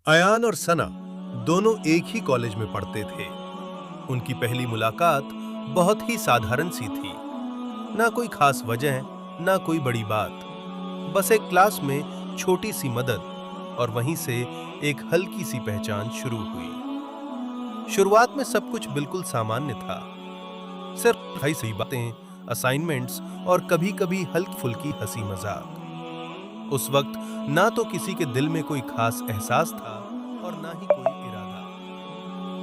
अयान और सना दोनों एक ही कॉलेज में पढ़ते थे। उनकी पहली मुलाकात बहुत ही साधारण सी थी। ना कोई खास वजह, ना कोई बड़ी बात। बस एक क्लास में छोटी सी मदद और वहीं से एक हल्की सी पहचान शुरू हुई। शुरुआत में सब कुछ बिल्कुल सामान्य था। सिर्फ ढाई सही बातें, असाइनमेंट्स और कभी-कभी हल्की-फुल्की हंसी मजाक। उस वक्त ना तो किसी के दिल में कोई खास एहसास था और ना ही कोई इरादा।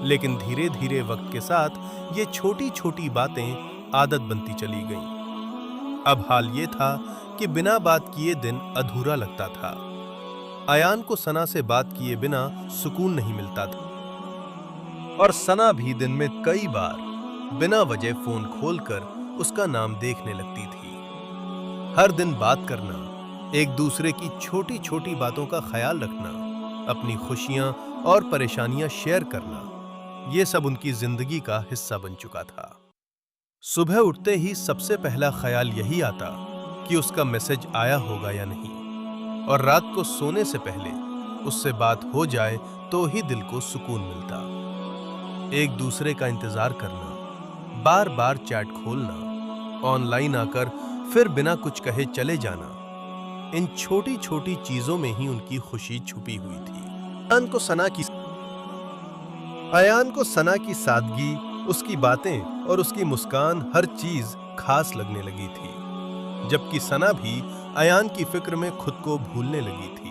लेकिन धीरे धीरे वक्त के साथ ये छोटी छोटी बातें आदत बनती चली गईं। अब हाल ये था कि बिना बात किए दिन अधूरा लगता था। अयान को सना से बात किए बिना सुकून नहीं मिलता था और सना भी दिन में कई बार बिना वजह फोन खोलकर उसका नाम देखने लगती थी। हर दिन बात करना, एक दूसरे की छोटी छोटी बातों का ख्याल रखना, अपनी खुशियां और परेशानियां शेयर करना, ये सब उनकी जिंदगी का हिस्सा बन चुका था। सुबह उठते ही सबसे पहला ख्याल यही आता कि उसका मैसेज आया होगा या नहीं, और रात को सोने से पहले उससे बात हो जाए तो ही दिल को सुकून मिलता। एक दूसरे का इंतजार करना, बार बार चैट खोलना, ऑनलाइन आकर फिर बिना कुछ कहे चले जाना, इन छोटी छोटी चीजों में ही उनकी खुशी छुपी हुई थी। अयान को सना की सादगी, उसकी बातें और उसकी मुस्कान हर चीज खास लगने लगी थी, जबकि सना भी अयान की फिक्र में खुद को भूलने लगी थी।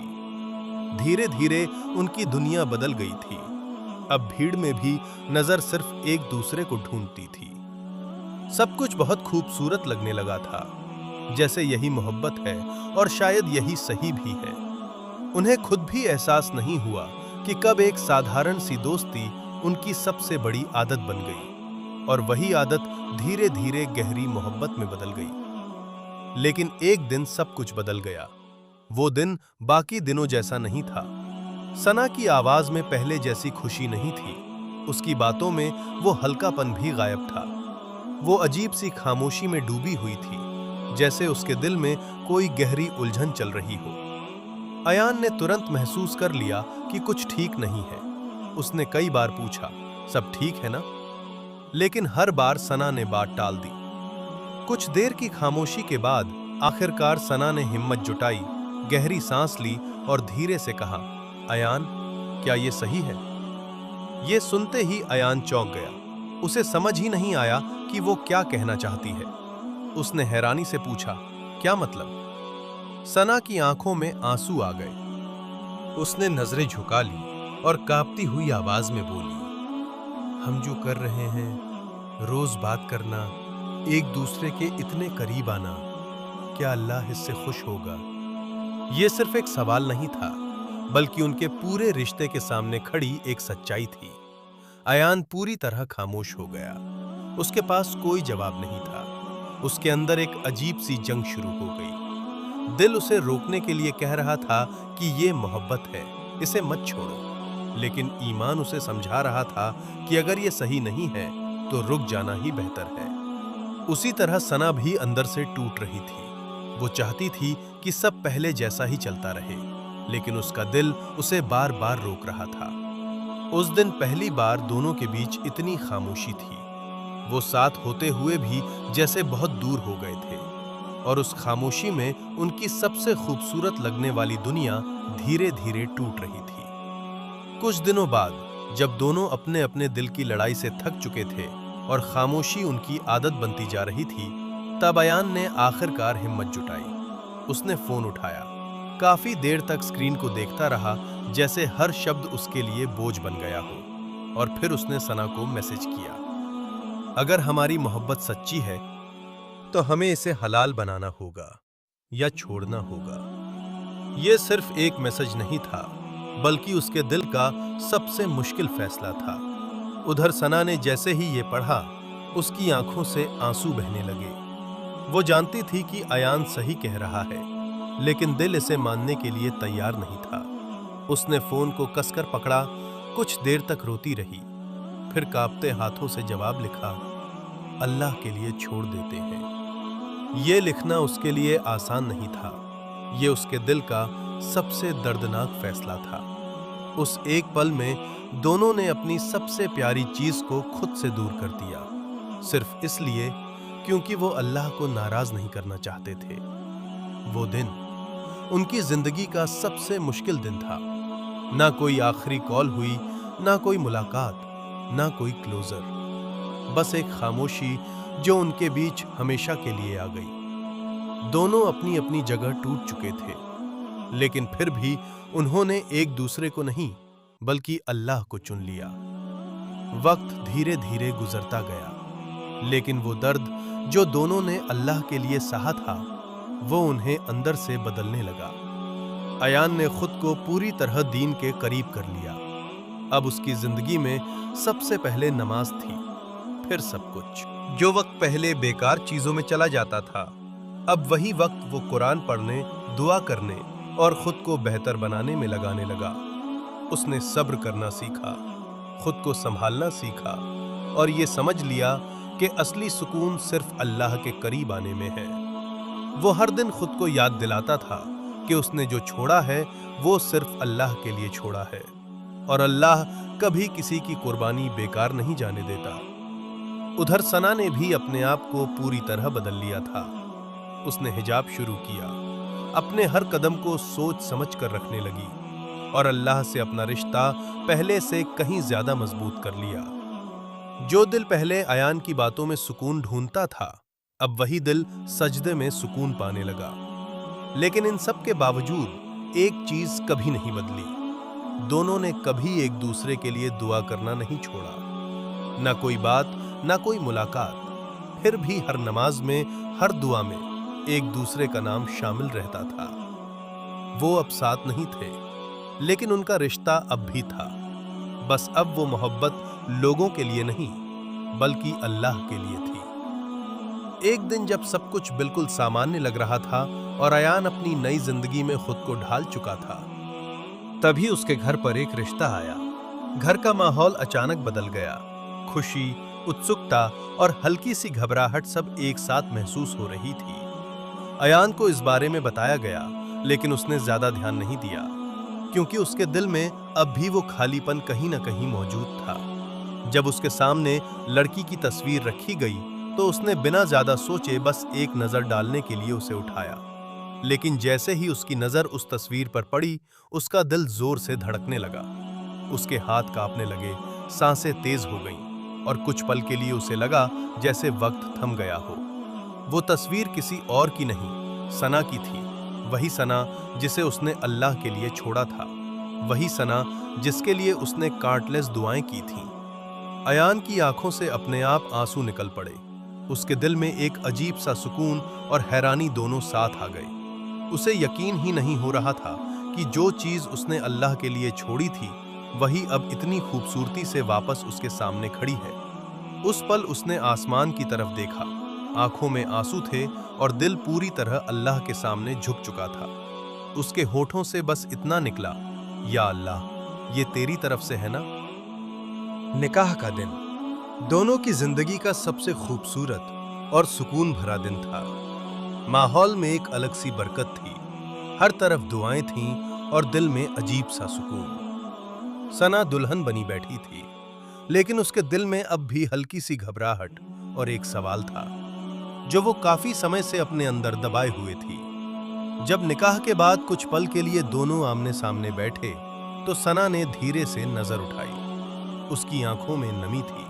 धीरे धीरे उनकी दुनिया बदल गई थी। अब भीड़ में भी नजर सिर्फ एक दूसरे को ढूंढती थी। सब कुछ बहुत खूबसूरत लगने लगा था, जैसे यही मोहब्बत है और शायद यही सही भी है। उन्हें खुद भी एहसास नहीं हुआ कि कब एक साधारण सी दोस्ती उनकी सबसे बड़ी आदत बन गई, और वही आदत धीरे धीरे गहरी मोहब्बत में बदल गई। लेकिन एक दिन सब कुछ बदल गया। वो दिन बाकी दिनों जैसा नहीं था। सना की आवाज में पहले जैसी खुशी नहीं थी। उसकी बातों में वो हल्कापन भी गायब था। वो अजीब सी खामोशी में डूबी हुई थी, जैसे उसके दिल में कोई गहरी उलझन चल रही हो। अयान ने तुरंत महसूस कर लिया कि कुछ ठीक नहीं है। उसने कई बार पूछा, सब ठीक है ना? लेकिन हर बार सना ने बात टाल दी। कुछ देर की खामोशी के बाद आखिरकार सना ने हिम्मत जुटाई, गहरी सांस ली और धीरे से कहा, अयान, क्या ये सही है? ये सुनते ही अयान चौंक गया। उसे समझ ही नहीं आया कि वो क्या कहना चाहती है। उसने हैरानी से पूछा, क्या मतलब? सना की आंखों में आंसू आ गए। उसने नजरें झुका ली और कांपती हुई आवाज में बोली, हम जो कर रहे हैं, रोज बात करना, एक दूसरे के इतने करीब आना, क्या अल्लाह इससे खुश होगा? ये सिर्फ एक सवाल नहीं था, बल्कि उनके पूरे रिश्ते के सामने खड़ी एक सच्चाई थी। अयान पूरी तरह खामोश हो गया। उसके पास कोई जवाब नहीं था। उसके अंदर एक अजीब सी जंग शुरू हो गई। दिल उसे रोकने के लिए कह रहा था कि ये मोहब्बत है, इसे मत छोड़ो, लेकिन ईमान उसे समझा रहा था कि अगर ये सही नहीं है तो रुक जाना ही बेहतर है। उसी तरह सना भी अंदर से टूट रही थी। वो चाहती थी कि सब पहले जैसा ही चलता रहे, लेकिन उसका दिल उसे बार बार रोक रहा था। उस दिन पहली बार दोनों के बीच इतनी खामोशी थी। वो साथ होते हुए भी जैसे बहुत दूर हो गए थे, और उस खामोशी में उनकी सबसे खूबसूरत लगने वाली दुनिया धीरे धीरे टूट रही थी। कुछ दिनों बाद जब दोनों अपने अपने दिल की लड़ाई से थक चुके थे और खामोशी उनकी आदत बनती जा रही थी, तब अयान ने आखिरकार हिम्मत जुटाई। उसने फोन उठाया। काफी देर तक स्क्रीन को देखता रहा, जैसे हर शब्द उसके लिए बोझ बन गया हो, और फिर उसने सना को मैसेज किया, अगर हमारी मोहब्बत सच्ची है तो हमें इसे हलाल बनाना होगा या छोड़ना होगा। यह सिर्फ एक मैसेज नहीं था, बल्कि उसके दिल का सबसे मुश्किल फैसला था। उधर सना ने जैसे ही ये पढ़ा, उसकी आंखों से आंसू बहने लगे। वो जानती थी कि अयान सही कह रहा है, लेकिन दिल इसे मानने के लिए तैयार नहीं था। उसने फोन को कसकर पकड़ा, कुछ देर तक रोती रही, फिर कांपते हाथों से जवाब लिखा, अल्लाह के लिए छोड़ देते हैं। ये लिखना उसके लिए आसान नहीं था। ये उसके दिल का सबसे दर्दनाक फैसला था। उस एक पल में दोनों ने अपनी सबसे प्यारी चीज को खुद से दूर कर दिया, सिर्फ इसलिए क्योंकि वो अल्लाह को नाराज नहीं करना चाहते थे। वो दिन उनकी जिंदगी का सबसे मुश्किल दिन था। ना कोई आखिरी कॉल हुई, ना कोई मुलाकात, ना कोई क्लोजर, बस एक खामोशी जो उनके बीच हमेशा के लिए आ गई। दोनों अपनी अपनी जगह टूट चुके थे, लेकिन फिर भी उन्होंने एक दूसरे को नहीं बल्कि अल्लाह को चुन लिया। वक्त धीरे धीरे गुजरता गया, लेकिन वो दर्द जो दोनों ने अल्लाह के लिए सहा था, वो उन्हें अंदर से बदलने लगा। अयान ने खुद को पूरी तरह दीन के करीब कर लिया। अब उसकी जिंदगी में सबसे पहले नमाज थी, फिर सब कुछ। जो वक्त पहले बेकार चीजों में चला जाता था, अब वही वक्त वो कुरान पढ़ने, दुआ करने और खुद को बेहतर बनाने में लगाने लगा। उसने सब्र करना सीखा, खुद को संभालना सीखा और ये समझ लिया कि असली सुकून सिर्फ अल्लाह के करीब आने में है। वो हर दिन खुद को याद दिलाता था कि उसने जो छोड़ा है वो सिर्फ अल्लाह के लिए छोड़ा है और अल्लाह कभी किसी की कुर्बानी बेकार नहीं जाने देता। उधर सना ने भी अपने आप को पूरी तरह बदल लिया था। उसने हिजाब शुरू किया, अपने हर कदम को सोच समझ कर रखने लगी और अल्लाह से अपना रिश्ता पहले से कहीं ज्यादा मजबूत कर लिया। जो दिल पहले अयान की बातों में सुकून ढूंढता था, अब वही दिल सजदे में सुकून पाने लगा। लेकिन इन सब के बावजूद एक चीज कभी नहीं बदली। दोनों ने कभी एक दूसरे के लिए दुआ करना नहीं छोड़ा। ना कोई बात, ना कोई मुलाकात, फिर भी हर नमाज में, हर दुआ में एक दूसरे का नाम शामिल रहता था। वो अब साथ नहीं थे, लेकिन उनका रिश्ता अब भी था। बस अब वो मोहब्बत लोगों के लिए नहीं बल्कि अल्लाह के लिए थी। एक दिन जब सब कुछ बिल्कुल सामान्य लग रहा था और अयान अपनी नई जिंदगी में खुद को ढाल चुका था, तभी उसके घर पर एक रिश्ता आया। घर का माहौल अचानक बदल गया। खुशी, उत्सुकता और हल्की सी घबराहट सब एक साथ महसूस हो रही थी। अयान को इस बारे में बताया गया, लेकिन उसने ज्यादा ध्यान नहीं दिया, क्योंकि उसके दिल में अब भी वो खालीपन कहीं ना कहीं मौजूद था। जब उसके सामने लड़की की तस्वीर रखी गई, तो उसने बिना ज्यादा सोचे बस एक नजर डालने के लिए उसे उठाया। लेकिन जैसे ही उसकी नजर उस तस्वीर पर पड़ी, उसका दिल जोर से धड़कने लगा। उसके हाथ कांपने लगे, सांसें तेज हो गईं और कुछ पल के लिए उसे लगा जैसे वक्त थम गया हो। वो तस्वीर किसी और की नहीं, सना की थी। वही सना जिसे उसने अल्लाह के लिए छोड़ा था, वही सना जिसके लिए उसने कांटलेस दुआएं की थीं। अयान की आंखों से अपने आप आंसू निकल पड़े। उसके दिल में एक अजीब सा सुकून और हैरानी दोनों साथ आ गए। उसे यकीन ही नहीं हो रहा था कि जो चीज उसने अल्लाह के लिए छोड़ी थी, वही अब इतनी खूबसूरती से वापस उसके सामने खड़ी है। उस पल उसने आसमान की तरफ देखा। आंखों में आंसू थे और दिल पूरी तरह अल्लाह के सामने झुक चुका था। उसके होठों से बस इतना निकला, या अल्लाह, ये तेरी तरफ से है ना? निकाह का दिन दोनों की जिंदगी का सबसे खूबसूरत और सुकून भरा दिन था। माहौल में एक अलग सी बरकत थी, हर तरफ दुआएं थीं और दिल में अजीब सा सुकून। सना दुल्हन बनी बैठी थी, लेकिन उसके दिल में अब भी हल्की सी घबराहट और एक सवाल था जो वो काफी समय से अपने अंदर दबाए हुए थी। जब निकाह के बाद कुछ पल के लिए दोनों आमने सामने बैठे, तो सना ने धीरे से नजर उठाई। उसकी आंखों में नमी थी,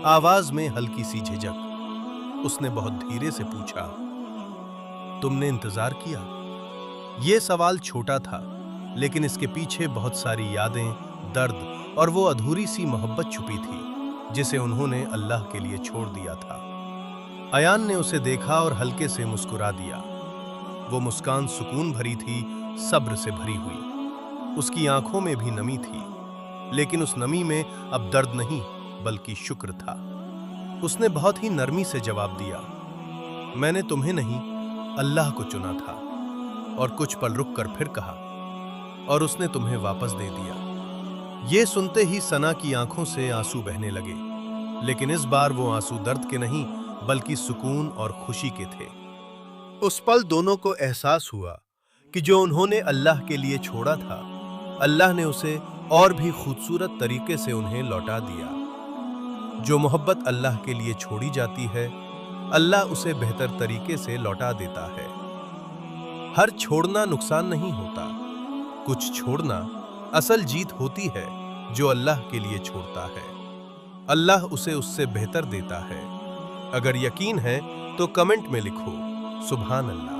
आवाज में हल्की सी झिझक। उसने बहुत धीरे से पूछा, तुमने इंतजार किया? ये सवाल छोटा था, लेकिन इसके पीछे बहुत सारी यादें, दर्द और वो अधूरी सी मोहब्बत छुपी थी जिसे उन्होंने अल्लाह के लिए छोड़ दिया था। अयान ने उसे देखा और हल्के से मुस्कुरा दिया। वो मुस्कान सुकून भरी थी, सब्र से भरी हुई। उसकी आंखों में भी नमी थी, लेकिन उस नमी में अब दर्द नहीं बल्कि शुक्र था। उसने बहुत ही नरमी से जवाब दिया, मैंने तुम्हें नहीं, अल्लाह को चुना था। और कुछ पल रुक कर फिर कहा, और उसने तुम्हें वापस दे दिया। ये सुनते ही सना की आंखों से आंसू बहने लगे, लेकिन इस बार वो आंसू दर्द के नहीं बल्कि सुकून और खुशी के थे। उस पल दोनों को एहसास हुआ कि जो उन्होंने अल्लाह के लिए छोड़ा था, अल्लाह ने उसे और भी खूबसूरत तरीके से उन्हें लौटा दिया। जो मोहब्बत अल्लाह के लिए छोड़ी जाती है, अल्लाह उसे बेहतर तरीके से लौटा देता है। हर छोड़ना नुकसान नहीं होता, कुछ छोड़ना असल जीत होती है। जो अल्लाह के लिए छोड़ता है, अल्लाह उसे उससे बेहतर देता है। अगर यकीन है तो कमेंट में लिखो सुभान अल्लाह।